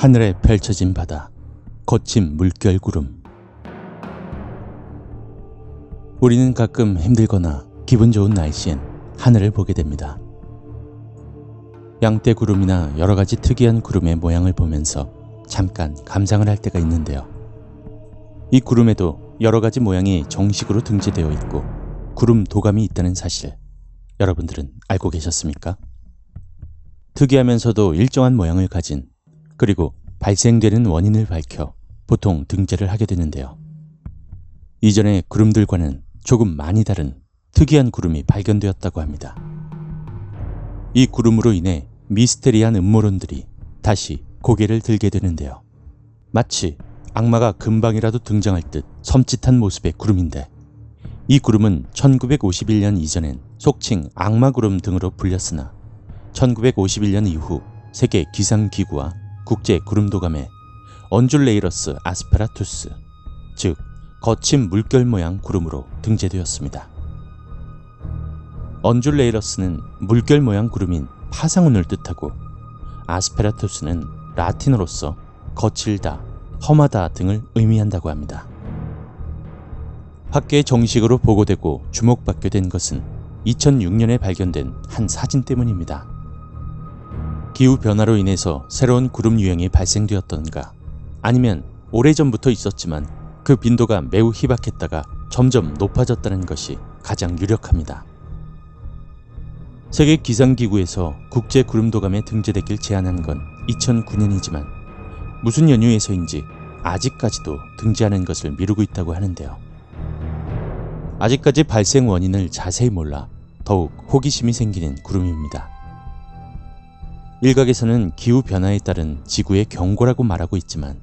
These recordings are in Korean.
하늘에 펼쳐진 바다, 거친 물결 구름. 우리는 가끔 힘들거나 기분 좋은 날씨엔 하늘을 보게 됩니다. 양떼 구름이나 여러 가지 특이한 구름의 모양을 보면서 잠깐 감상을 할 때가 있는데요. 이 구름에도 여러 가지 모양이 정식으로 등재되어 있고 구름 도감이 있다는 사실, 여러분들은 알고 계셨습니까? 특이하면서도 일정한 모양을 가진, 그리고 발생되는 원인을 밝혀 보통 등재를 하게 되는데요. 이전의 구름들과는 조금 많이 다른 특이한 구름이 발견되었다고 합니다. 이 구름으로 인해 미스테리한 음모론들이 다시 고개를 들게 되는데요. 마치 악마가 금방이라도 등장할 듯 섬찟한 모습의 구름인데, 이 구름은 1951년 이전엔 속칭 악마구름 등으로 불렸으나 1951년 이후 세계 기상기구와 국제 구름도감에 언줄레이러스 아스페라투스, 즉 거친 물결 모양 구름으로 등재되었습니다. 언줄레이러스는 물결 모양 구름인 파상운을 뜻하고, 아스페라투스는 라틴어로서 거칠다, 험하다 등을 의미한다고 합니다. 학계에 정식으로 보고되고 주목받게 된 것은 2006년에 발견된 한 사진 때문입니다. 기후변화로 인해서 새로운 구름 유형이 발생되었던가, 아니면 오래전부터 있었지만 그 빈도가 매우 희박했다가 점점 높아졌다는 것이 가장 유력합니다. 세계 기상기구에서 국제 구름도감에 등재되길 제안한 건 2009년이지만 무슨 연유에서인지 아직까지도 등재하는 것을 미루고 있다고 하는데요. 아직까지 발생 원인을 자세히 몰라 더욱 호기심이 생기는 구름입니다. 일각에서는 기후변화에 따른 지구의 경고라고 말하고 있지만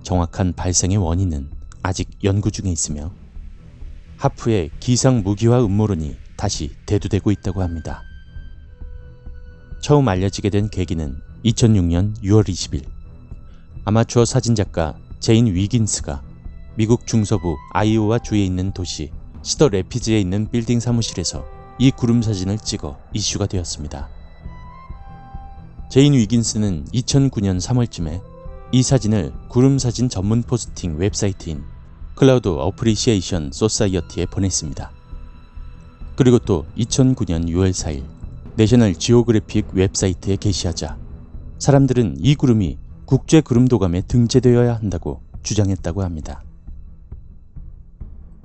정확한 발생의 원인은 아직 연구 중에 있으며 하프의 기상 무기화 음모론이 다시 대두되고 있다고 합니다. 처음 알려지게 된 계기는 2006년 6월 20일 아마추어 사진작가 제인 위긴스가 미국 중서부 아이오와 주에 있는 도시 시더 래피즈에 있는 빌딩 사무실에서 이 구름 사진을 찍어 이슈가 되었습니다. 제인 위긴스는 2009년 3월쯤에 이 사진을 구름 사진 전문 포스팅 웹사이트인 클라우드 어프리시에이션 소사이어티에 보냈습니다. 그리고 또 2009년 6월 4일 내셔널 지오그래픽 웹사이트에 게시하자 사람들은 이 구름이 국제 구름도감에 등재되어야 한다고 주장했다고 합니다.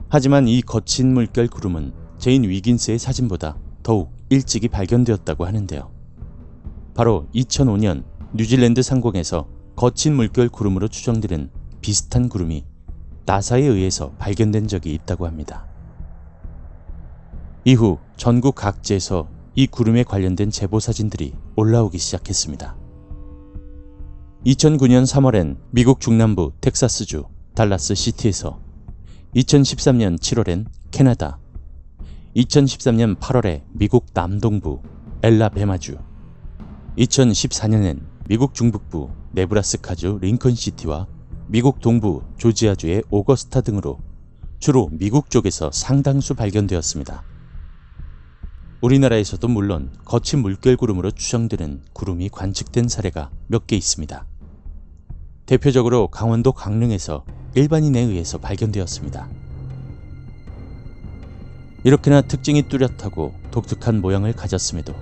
하지만 이 거친 물결 구름은 제인 위긴스의 사진보다 더욱 일찍이 발견되었다고 하는데요. 바로 2005년 뉴질랜드 상공에서 거친 물결 구름으로 추정되는 비슷한 구름이 나사에 의해서 발견된 적이 있다고 합니다. 이후 전국 각지에서 이 구름에 관련된 제보 사진들이 올라오기 시작했습니다. 2009년 3월엔 미국 중남부 텍사스주 달라스 시티에서, 2013년 7월엔 캐나다, 2013년 8월에 미국 남동부 엘라베마주, 2014년엔 미국 중북부 네브라스카주 링컨시티와 미국 동부 조지아주의 오거스타 등으로 주로 미국 쪽에서 상당수 발견되었습니다. 우리나라에서도 물론 거친 물결 구름으로 추정되는 구름이 관측된 사례가 몇 개 있습니다. 대표적으로 강원도 강릉에서 일반인에 의해서 발견되었습니다. 이렇게나 특징이 뚜렷하고 독특한 모양을 가졌음에도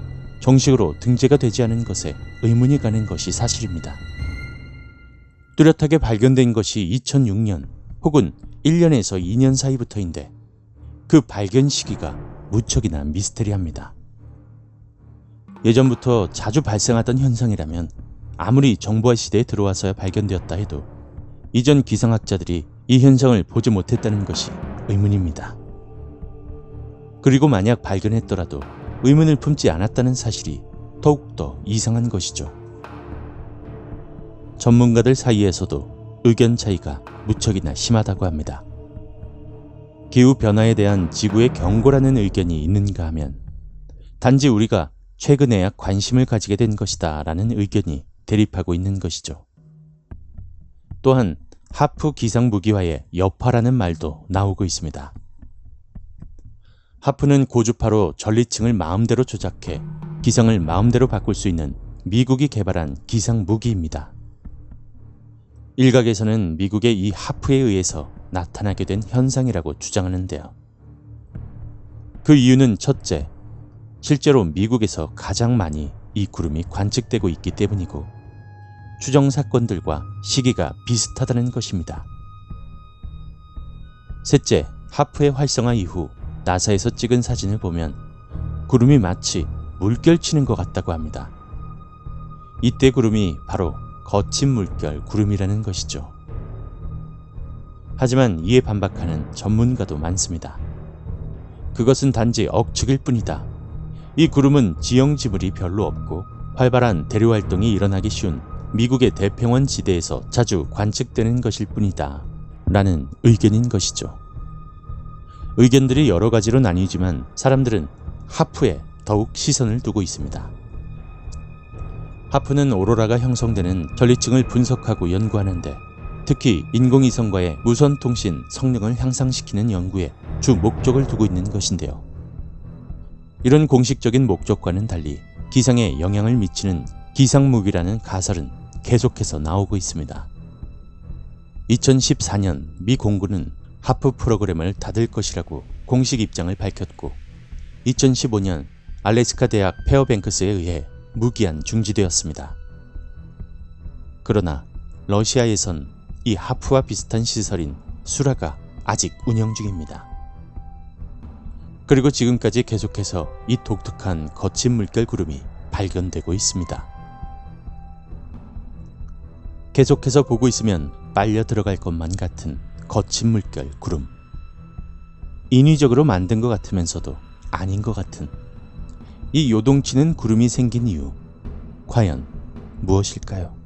정식으로 등재가 되지 않은 것에 의문이 가는 것이 사실입니다. 뚜렷하게 발견된 것이 2006년 혹은 1년에서 2년 사이부터인데 그 발견 시기가 무척이나 미스테리합니다. 예전부터 자주 발생하던 현상이라면 아무리 정보화 시대에 들어와서야 발견되었다 해도 이전 기상학자들이 이 현상을 보지 못했다는 것이 의문입니다. 그리고 만약 발견했더라도 의문을 품지 않았다는 사실이 더욱더 이상한 것이죠. 전문가들 사이에서도 의견 차이가 무척이나 심하다고 합니다. 기후변화에 대한 지구의 경고라는 의견이 있는가 하면 단지 우리가 최근에야 관심을 가지게 된 것이다 라는 의견이 대립하고 있는 것이죠. 또한 하프 기상무기화의 여파라는 말도 나오고 있습니다. 하프는 고주파로 전리층을 마음대로 조작해 기상을 마음대로 바꿀 수 있는 미국이 개발한 기상무기입니다. 일각에서는 미국의 이 하프에 의해서 나타나게 된 현상이라고 주장하는데요. 그 이유는 첫째, 실제로 미국에서 가장 많이 이 구름이 관측되고 있기 때문이고 추정 사건들과 시기가 비슷하다는 것입니다. 셋째, 하프의 활성화 이후 나사에서 찍은 사진을 보면 구름이 마치 물결 치는 것 같다고 합니다. 이때 구름이 바로 거친 물결 구름이라는 것이죠. 하지만 이에 반박하는 전문가도 많습니다. 그것은 단지 억측일 뿐이다. 이 구름은 지형 지물이 별로 없고 활발한 대류 활동이 일어나기 쉬운 미국의 대평원 지대에서 자주 관측되는 것일 뿐이다. 라는 의견인 것이죠. 의견들이 여러 가지로 나뉘지만 사람들은 하프에 더욱 시선을 두고 있습니다. 하프는 오로라가 형성되는 전리층을 분석하고 연구하는데 특히 인공위성과의 무선통신 성능을 향상시키는 연구에 주 목적을 두고 있는 것인데요. 이런 공식적인 목적과는 달리 기상에 영향을 미치는 기상무기라는 가설은 계속해서 나오고 있습니다. 2014년 미 공군은 하프 프로그램을 닫을 것이라고 공식 입장을 밝혔고 2015년 알래스카 대학 페어뱅크스에 의해 무기한 중지되었습니다. 그러나 러시아에선 이 하프와 비슷한 시설인 수라가 아직 운영 중입니다. 그리고 지금까지 계속해서 이 독특한 거친 물결 구름이 발견되고 있습니다. 계속해서 보고 있으면 빨려 들어갈 것만 같은 거친 물결 구름. 인위적으로 만든 것 같으면서도 아닌 것 같은 이 요동치는 구름이 생긴 이유, 과연 무엇일까요?